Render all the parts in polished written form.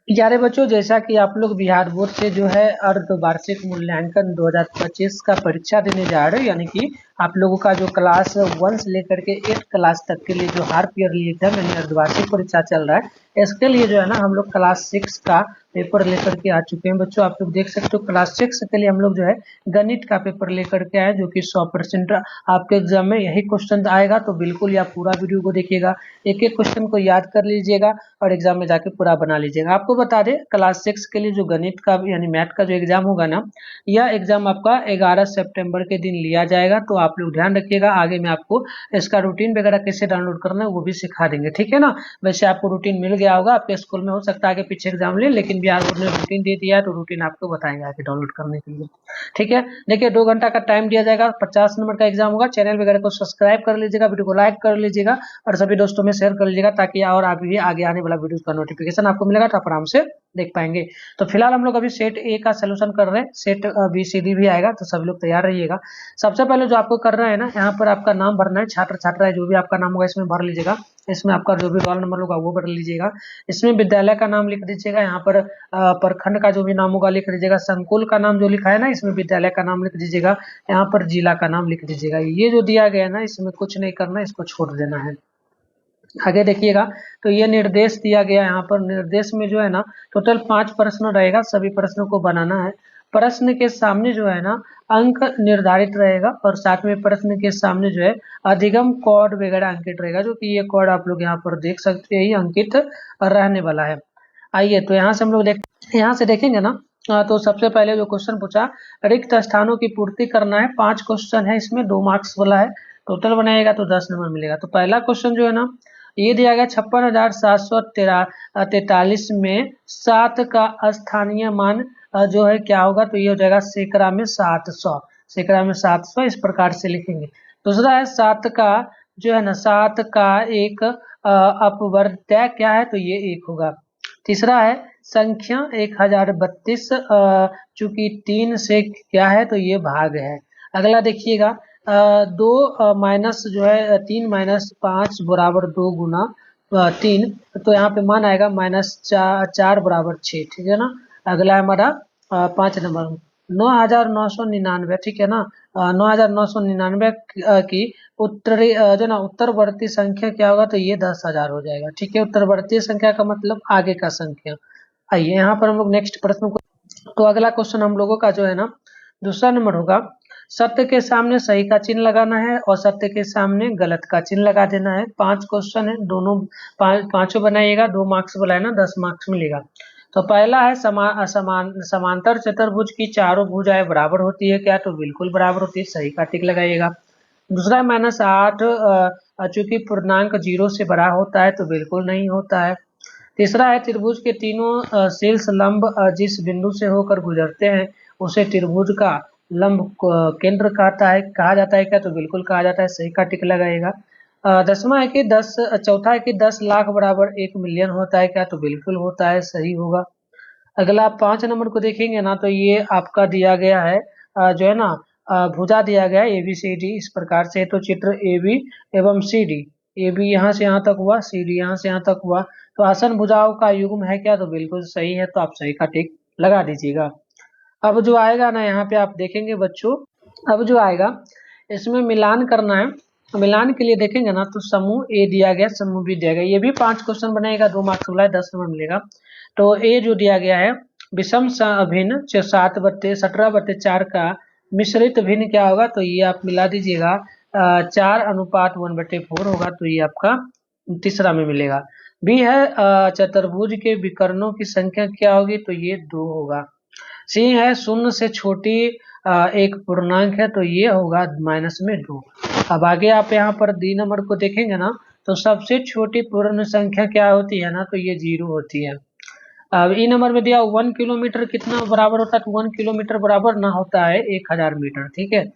प्यारे बच्चों, जैसा कि आप लोग बिहार बोर्ड से जो है अर्धवार्षिक मूल्यांकन 2025 का परीक्षा देने जा रहे हो, यानी कि आप लोगों का जो क्लास 1 से लेकर के 8 क्लास तक के लिए जो हाफ ईयरली एग्जाम यानी अर्धवार्षिक परीक्षा चल रहा है, इसके लिए जो है ना हम लोग क्लास 6 का पेपर लेकर के आ चुके हैं। बच्चों आप लोग देख सकते हो क्लास 6 के लिए हम लोग जो है गणित का पेपर लेकर के आए, जो कि 100% आपके एग्जाम में यही क्वेश्चन आएगा। तो बिल्कुल आप पूरा वीडियो को देखिएगा, एक एक क्वेश्चन को याद कर लीजिएगा और एग्जाम में जाके पूरा बना लीजिएगा। आपको बता दें क्लास 6 के लिए जो गणित का यानी मैथ का जो एग्जाम होगा ना, यह एग्जाम आपका 11 सितंबर के दिन लिया जाएगा। तो आप लोग ध्यान रखिएगा, आगे में आपको इसका रूटीन वगैरह कैसे डाउनलोड करना है वो भी सिखा देंगे, ठीक है ना। वैसे आपको रूटीन मिल गया होगा, आपके स्कूल में हो सकता है आगे पीछे एग्जाम ले, लेकिन बिहार बोर्ड ने रूटीन दे दिया है तो रूटीन आपको बताएंगे आगे डाउनलोड करने के लिए, ठीक है। देखिए 2 घंटा का टाइम दिया जाएगा, 50 नंबर का एग्जाम होगा। चैनल वगैरह को सब्सक्राइब कर लीजिएगा, वीडियो को लाइक कर लीजिएगा और सभी दोस्तों में शेयर कर लीजिएगा, ताकि और अभी आगे आने वाला वीडियो का नोटिफिकेशन आपको मिलेगा तो आप आराम से देख पाएंगे। तो फिलहाल हम लोग अभी सेट ए का सोल्यूशन कर रहे हैं, सेट बी सी डी भी आएगा, तो सभी लोग तैयार रहिएगा। सबसे पहले जो आपको करना है ना, यहाँ पर आपका नाम भरना है, छात्र छात्रा है जो भी आपका नाम होगा इसमें भर लीजिएगा। इसमें आपका जो भी रोल नंबर होगा वो भर लीजिएगा। इसमें विद्यालय का नाम लिख दीजिएगा, यहाँ पर प्रखंड का जो भी नाम होगा लिख दीजिएगा। संकुल का नाम जो लिखा है ना इसमें विद्यालय का नाम लिख दीजिएगा, यहाँ पर जिला का नाम लिख दीजिएगा। ये जो दिया गया है ना इसमें कुछ नहीं करना, इसको छोड़ देना है। आगे देखिएगा तो ये निर्देश दिया गया है, यहाँ पर निर्देश में जो है ना टोटल 5 प्रश्न रहेगा, सभी प्रश्नों को बनाना है। प्रश्न के सामने जो है ना अंक निर्धारित रहेगा और साथ में प्रश्न के सामने जो है अधिगम कोड वगैरह अंकित रहेगा, जो कि ये कोड आप लोग यहाँ पर देख सकते हैं, ही अंकित रहने वाला है। आइए तो यहाँ से हम लोग यहाँ से देखेंगे ना। तो सबसे पहले जो क्वेश्चन पूछा, रिक्त स्थानों की पूर्ति करना है। 5 क्वेश्चन है, इसमें 2 मार्क्स वाला है, टोटल बनाएगा तो 10 नंबर मिलेगा। तो पहला क्वेश्चन जो है ना ये दिया गया 56,743 में 7 का स्थानीय मान जो है क्या होगा, तो ये हो जाएगा सैकड़ा में 700। सैकड़ा में 700 इस प्रकार से लिखेंगे। दूसरा है 7 का जो है ना 7 का एक अपवर्त्य क्या है, तो ये 1 होगा। तीसरा है संख्या 1032 चूंकि 3 से क्या है तो ये भाग है। अगला देखिएगा 2 माइनस जो है 3 माइनस 5 बराबर 2 गुना 3, तो यहाँ पे मान आएगा -4 बराबर 6, ठीक है ना। अगला है हमारा 5 नंबर 9,999, ठीक है ना। 9,999 की उत्तरी जो ना उत्तरवर्ती संख्या क्या होगा, तो ये 10,000 हो जाएगा, ठीक है। उत्तरवर्ती संख्या का मतलब आगे का संख्या। आइए यहाँ पर हम लोग नेक्स्ट प्रश्न को, तो अगला क्वेश्चन हम लोगों का जो है ना दूसरा नंबर होगा, सत्य के सामने सही का चिन्ह लगाना है और सत्य के सामने गलत का चिन्ह लगा देना है। 5 क्वेश्चन है, दोनों पांचों बनाइएगा, 2 मार्क्स वाला है ना 10 मार्क्स मिलेगा। तो पहला है समांतर चतुर्भुज की चारों भुजाएं बराबर होती है क्या, तो बिल्कुल बराबर होती है, सही का टिक लगाइएगा। दूसरा है -8 चूंकि पूर्णांक 0 से बड़ा होता है, तो बिल्कुल नहीं होता है। तीसरा है त्रिभुज के तीनों शीर्ष लंब जिस बिंदु से होकर गुजरते हैं उसे त्रिभुज का लंब केंद्र कहा जाता है क्या, तो बिल्कुल कहा जाता है, सही का टिक लगाएगा। दसवां है कि 10 चौथा है कि 10 लाख बराबर 1 मिलियन होता है क्या, तो बिल्कुल होता है, सही होगा। अगला 5 नंबर को देखेंगे ना, तो ये आपका दिया गया है जो है ना भुजा दिया गया है ABCD इस प्रकार से, तो चित्र AB एवं CD, AB यहाँ से यहाँ तक हुआ, CD यहाँ से यहाँ तक हुआ, तो आसन भुजाओं का युग्म है क्या, तो बिल्कुल सही है, तो आप सही का टिक लगा दीजिएगा। अब जो आएगा ना यहाँ पे आप देखेंगे बच्चों, अब जो आएगा इसमें मिलान करना है। मिलान के लिए देखेंगे ना तो समूह ए दिया गया, समूह बी दिया गया, ये भी 5 क्वेश्चन बनेगा, 2 मार्क्स वाला है, 10 नंबर मिलेगा। तो ए जो दिया गया है विषम अभिन्न 17/4 का मिश्रित भिन्न क्या होगा, तो ये आप मिला दीजिएगा 4:1/4 होगा, तो ये आपका तीसरा में मिलेगा। बी है चतुर्भुज के विकर्णों की संख्या क्या होगी, तो ये 2 होगा। सी है शून्य से छोटी एक पूर्णांक है, तो ये होगा -2। अब आगे आप यहाँ पर डी नंबर को देखेंगे ना, तो सबसे छोटी पूर्ण संख्या क्या होती है ना, तो ये 0 होती है। अब ई नंबर में दिया 1 किलोमीटर कितना बराबर होता है, तो 1 किलोमीटर बराबर ना होता है 1000 मीटर, ठीक है।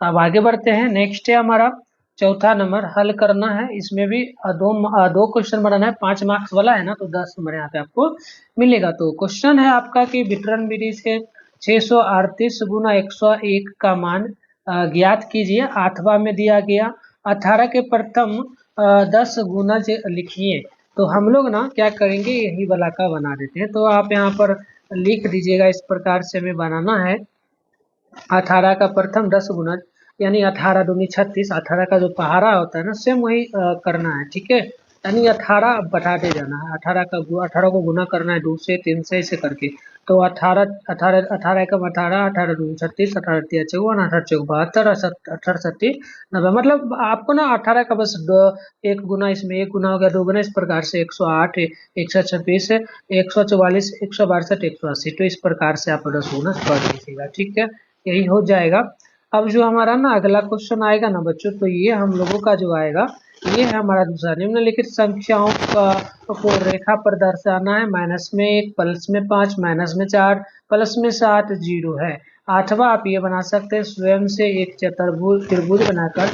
अब आगे बढ़ते हैं, नेक्स्ट है हमारा चौथा नंबर, हल करना है। इसमें भी दो क्वेश्चन बनाना है, 5 मार्क्स वाला है ना, तो 10 नंबर यहाँ पे आपको मिलेगा। तो क्वेश्चन है आपका कि वितरण विधि से 638 गुना 101 का मान ज्ञात कीजिए। 8वां में दिया गया 18 के प्रथम 10 गुना लिखिए। तो हम लोग ना क्या करेंगे, यही वाला का बना देते हैं। तो आप यहाँ पर लिख दीजिएगा, इस प्रकार से हमें बनाना है। 18 का प्रथम 10 गुना, यानी 18 दूनी 36। 18 का जो पहाड़ा होता है ना, सेम वही करना है, ठीक है। यानी 18 बढ़ाते जाना है, 18 को गुना करना है 2 से, 3 से, ऐसे करके। तो 18 18 18 एकम 18, 18 दूनी 36, 18 तिया 54, 18 चौक 72, 18 सत्ती 90। मतलब आपको ना 18 का बस एक गुना, इसमें एक गुना हो गया, 2 गुना, इस प्रकार से 108, 126, 144, 162, 180। तो इस प्रकार से आप 10 गुना कर लीजिएगा, ठीक है। यही हो जाएगा। अब जो हमारा ना अगला क्वेश्चन आएगा ना बच्चों, तो ये हम लोगों का जो आएगा, ये है हमारा दूसरा। निम्नलिखित संख्याओं को रेखा पर दर्शाना है। माइनस में 1, प्लस में 5, माइनस में 4, प्लस में 7, 0 है। आठवां आप ये बना सकते हैं, स्वयं से एक चतुर्भुज त्रिभुज बनाकर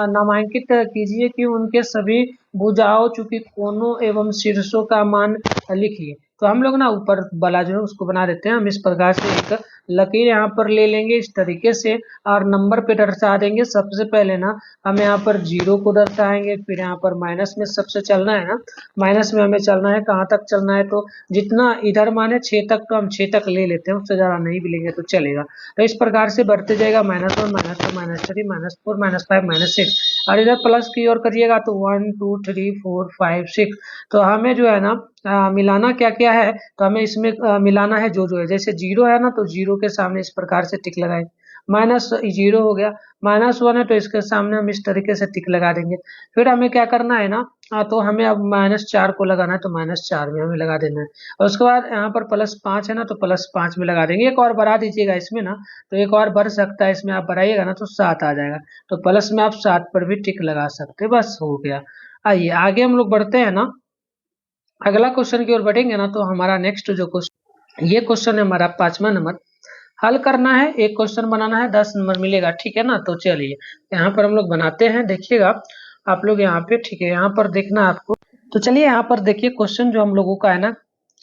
नामांकित कीजिए कि उनके सभी भुजाओं, चूंकि कोनों एवं शीर्षों का मान लिखिए। तो हम लोग ना ऊपर वाला जो है उसको बना देते हैं। हम इस प्रकार से एक लकीर यहाँ पर ले लेंगे इस तरीके से, और नंबर पे दर्शा देंगे। सबसे पहले ना हम यहाँ पर 0 को दर्शाएंगे, फिर यहाँ पर माइनस में सबसे चलना है ना, माइनस में हमें चलना है। कहाँ तक चलना है, तो जितना इधर माने 6 तक, तो हम 6 तक ले लेते हैं, उससे ज़्यादा नहीं भी लेंगे तो चलेगा। तो इस प्रकार से बढ़ते जाएगा, -1, -2, -3, -4, -5, -6। और इधर प्लस की ओर करिएगा तो 1 2 3 4 5 6। तो हमें जो है ना मिलाना क्या क्या है, तो हमें इसमें मिलाना है जो है। जैसे 0 है ना, तो 0 के सामने इस प्रकार से टिक लगाएं। -0 हो गया, -1 है तो इसके सामने हम इस तरीके से टिक लगा देंगे। फिर हमें क्या करना है ना, तो हमें अब -4 को लगाना है, तो -4 में हमें लगा देना है। और उसके बाद यहाँ पर +5 है ना, तो +5 में लगा देंगे। एक और बढ़ा दीजिएगा इसमें ना, तो एक और बढ़ सकता है इसमें, आप बढ़ाइएगा ना तो 7 आ जाएगा। तो प्लस में आप 7 पर भी टिक लगा सकते हैं, बस हो गया। आइए आगे हम लोग बढ़ते हैं ना, अगला क्वेश्चन की ओर बढ़ेंगे ना, तो हमारा नेक्स्ट जो क्वेश्चन, ये क्वेश्चन है हमारा 5वां नंबर। हल करना है, एक क्वेश्चन बनाना है, 10 नंबर मिलेगा, ठीक है ना। तो चलिए यहाँ पर हम लोग बनाते हैं, देखिएगा आप लोग यहाँ पे, ठीक है। यहाँ पर देखना आपको, तो चलिए यहाँ पर देखिए क्वेश्चन जो हम लोगों का है ना,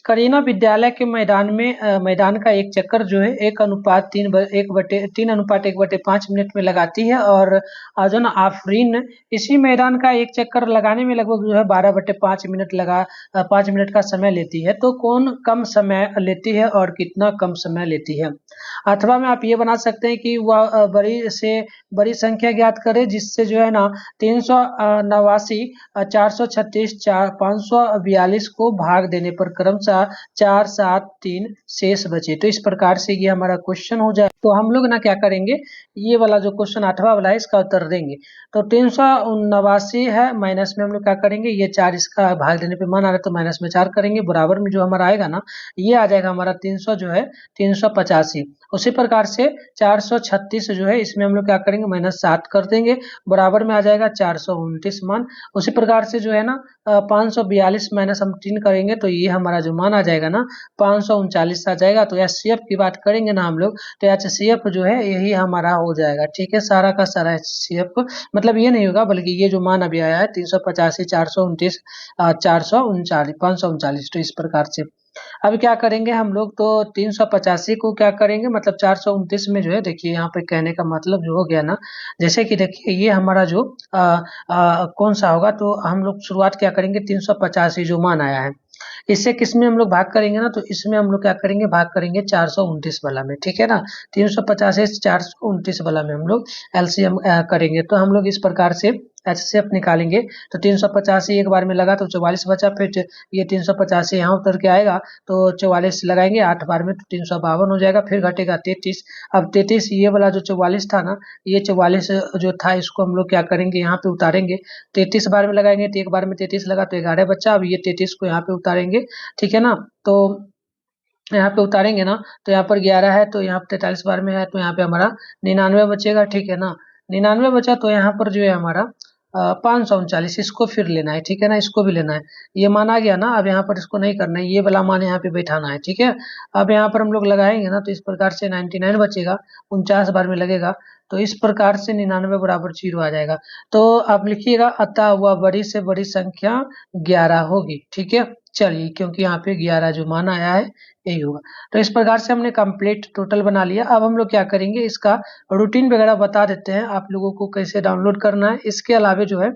करीना विद्यालय के मैदान में मैदान का एक चक्कर जो है 1:3:1/5 मिनट में लगाती है। और जो ना आफरीन इसी मैदान का एक चक्कर लगाने में लगभग जो है 12/5 मिनट 5 मिनट का समय लेती है। तो कौन कम समय लेती है और कितना कम समय लेती है। अथवा में आप ये बना सकते हैं कि वह बड़ी से बड़ी संख्या ज्ञात करे, जिससे जो है ना 389, 436, 542 को भाग देने पर क्रमशः 4, 7, 3 शेष बचे। तो इस प्रकार से ये हमारा क्वेश्चन हो जाए। तो हम लोग ना क्या करेंगे, ये वाला जो क्वेश्चन 8वां वाला है, इसका उत्तर देंगे। तो 389 है, माइनस में हम लोग क्या करेंगे, ये 4 इसका भाग देने पे मान आ रहा है, तो माइनस में 4 करेंगे। बराबर में जो हमारा आएगा ना, ये आ जाएगा हमारा 300 जो है 385। उसी प्रकार से 436 जो है, इसमें हम लोग क्या करेंगे, -7 कर देंगे। बराबर में आ जाएगा 429 मान। उसी प्रकार से जो है ना 542 माइनस हम 3 करेंगे, तो ये हमारा जो मान आ जाएगा ना 539 आ जाएगा। तो एचसीएफ की बात करेंगे ना हम लोग, तो एचसीएफ जो है यही हमारा हो जाएगा, ठीक है। सारा का सारा एचसीएफ मतलब ये नहीं होगा, बल्कि ये जो मान अभी आया है 385, 429, 439, 539, तो इस प्रकार से अब क्या करेंगे हम लोग, तो 385 को क्या करेंगे, मतलब 429 में जो है, देखिए यहाँ पे कहने का मतलब जो हो गया ना, जैसे कि देखिए ये हमारा जो कौन सा होगा, तो हम लोग शुरुआत क्या करेंगे, 385 जो मान आया है, इससे किसमें हम लोग भाग करेंगे ना, तो इसमें हम लोग क्या करेंगे, भाग करेंगे 429 वाला में, ठीक है ना। 385 से 429 वाला में हम लोग एलसीएम करेंगे। तो हम लोग इस प्रकार से एचसीएफ निकालेंगे। तो 385 एक बार में लगा तो 44 बचा, फिर ये 385 यहाँ उतर के आएगा, तो 44 लगाएंगे 8 बार में, तो 352 हो जाएगा। फिर घटेगा 33। अब 33 ये वाला जो 44 था ना, ये 44 जो था, इसको हम लोग क्या करेंगे, यहाँ पे उतारेंगे। 33 बार में लगाएंगे, तो एक बार में 33 लगा तो 11 बचा। अब ये 33 को यहाँ पे उतारेंगे, ठीक है ना। तो यहाँ पे उतारेंगे ना, तो यहाँ पर 11 है, तो यहाँ पे 43 बार में है, तो यहाँ पे हमारा 99 बचेगा, ठीक है ना। 99 बचा, तो यहाँ पर जो है हमारा 539, इसको फिर लेना है, ठीक है ना, इसको भी लेना है। ये मान आ गया ना, अब यहाँ पर इसको नहीं करना है, ये वाला मान यहाँ पे बैठाना है, ठीक है। अब यहाँ पर हम लोग लगाएंगे ना, तो इस प्रकार से 99 बचेगा, 49 बार में लगेगा, तो इस प्रकार से 99 बराबर 0 आ जाएगा। तो आप लिखिएगा, अतः वह बड़ी से बड़ी संख्या 11 होगी, ठीक है। चलिए, क्योंकि यहाँ पे 11 जो मान आया है यही होगा। तो इस प्रकार से हमने कंप्लीट टोटल बना लिया। अब हम लोग क्या करेंगे, इसका रूटीन वगैरह बता देते हैं आप लोगों को, कैसे डाउनलोड करना है। इसके अलावे जो है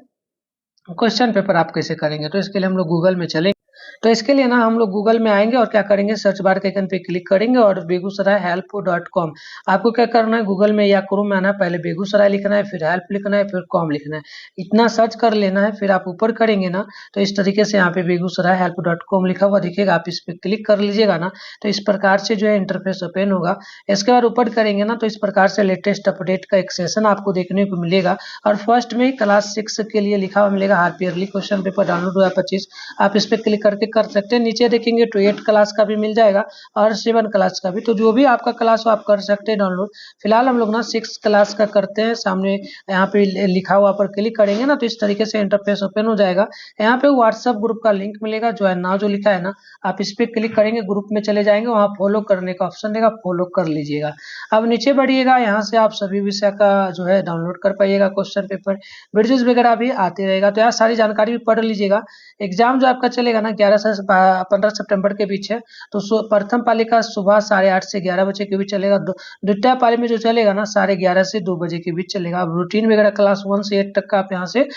क्वेश्चन पेपर आप कैसे करेंगे, तो इसके लिए हम लोग गूगल में चलेंगे। तो इसके लिए ना हम लोग गूगल में आएंगे और क्या करेंगे, सर्च बार के आइकन पे क्लिक करेंगे और बेगूसराय help.com, आपको क्या करना है, गूगल में या क्रोम में आना है, पहले बेगूसराय लिखना है, फिर हेल्प लिखना है, फिर कॉम लिखना है, इतना सर्च कर लेना है। फिर आप ऊपर करेंगे ना तो इस तरीके से यहाँ पे बेगूसराय help.com लिखा हुआ दिखेगा, आप इस पर क्लिक कर लीजिएगा ना तो इस प्रकार से जो है इंटरफेस ओपन होगा। इसके बाद ऊपर करेंगे ना तो इस प्रकार से लेटेस्ट अपडेट का एक सेशन आपको देखने को मिलेगा और फर्स्ट में क्लास 6 के लिए लिखा हुआ मिलेगा half yearly question paper download हुआ 25, आप इस पर क्लिक करके कर सकते हैं। नीचे देखेंगे तो 8 क्लास का भी मिल जाएगा और 7 क्लास का भी, तो जो भी आपका क्लास हो आप कर सकते हैं डाउनलोड। फिलहाल हम लोग ना 6 क्लास का करते हैं। सामने यहाँ पे लिखा हुआ पर क्लिक करेंगे ना तो इस तरीके से इंटरफेस ओपन हो जाएगा। यहाँ पे व्हाट्सएप ग्रुप का लिंक मिलेगा, ज्वाइन नाउ जो लिखा है ना आप इस पे क्लिक करेंगे, ग्रुप में चले जाएंगे, वहाँ फॉलो करने का ऑप्शन देगा, फॉलो कर लीजिएगा। अब नीचे बढ़िएगा, यहाँ से आप सभी विषय का जो है डाउनलोड कर पाइएगा, क्वेश्चन पेपर वीडियोज वगैरह भी आते रहेगा। तो यहाँ सारी जानकारी भी पढ़ लीजिएगा। एग्जाम जो आपका चलेगा ना 11 से 15 सितंबर के बीच है। तो प्रथम पाली का सुबह 8:30 से 11 बजे के बीच चलेगा। द्वितीय पाली में जो चलेगा ना 11:30 से 2 बजे के बीच चलेगा। अब रूटीन वगैरह क्लास 1 से 8 तक का आप यहाँ से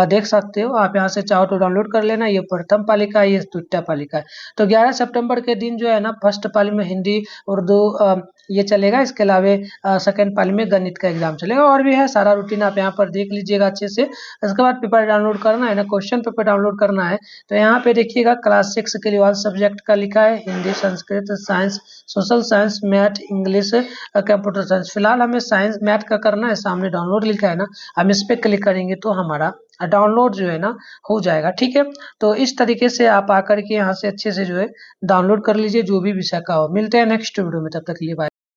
देख सकते हो। आप यहाँ से चाहो तो डाउनलोड कर लेना। ये प्रथम पाली का, ये द्वितीय पाली का है। तो 11 सितंबर के दिन जो है ना फर्स्ट पाली में हिंदी उर्दू ये चलेगा। इसके अलावा सेकेंड पाली में गणित का एग्जाम चलेगा। और भी है सारा रूटीन, आप यहाँ पर देख लीजिएगा अच्छे से। इसके बाद पेपर डाउनलोड करना है ना, क्वेश्चन पेपर डाउनलोड करना है। तो यहाँ पे देखिएगा क्लास 6 के लिए ऑल सब्जेक्ट का लिखा है, Hindi, Sanskrit, science, social science, math, English, computer science. फिलहाल हमें साइंस मैथ का करना है। सामने डाउनलोड लिखा है ना, हम इस पे क्लिक करेंगे तो हमारा डाउनलोड जो है ना हो जाएगा। ठीक है, तो इस तरीके से आप आकर के यहाँ से अच्छे से जो है डाउनलोड कर लीजिए जो भी विषय का हो। मिलते हैं नेक्स्ट वीडियो में, तब तक के लिए बाय।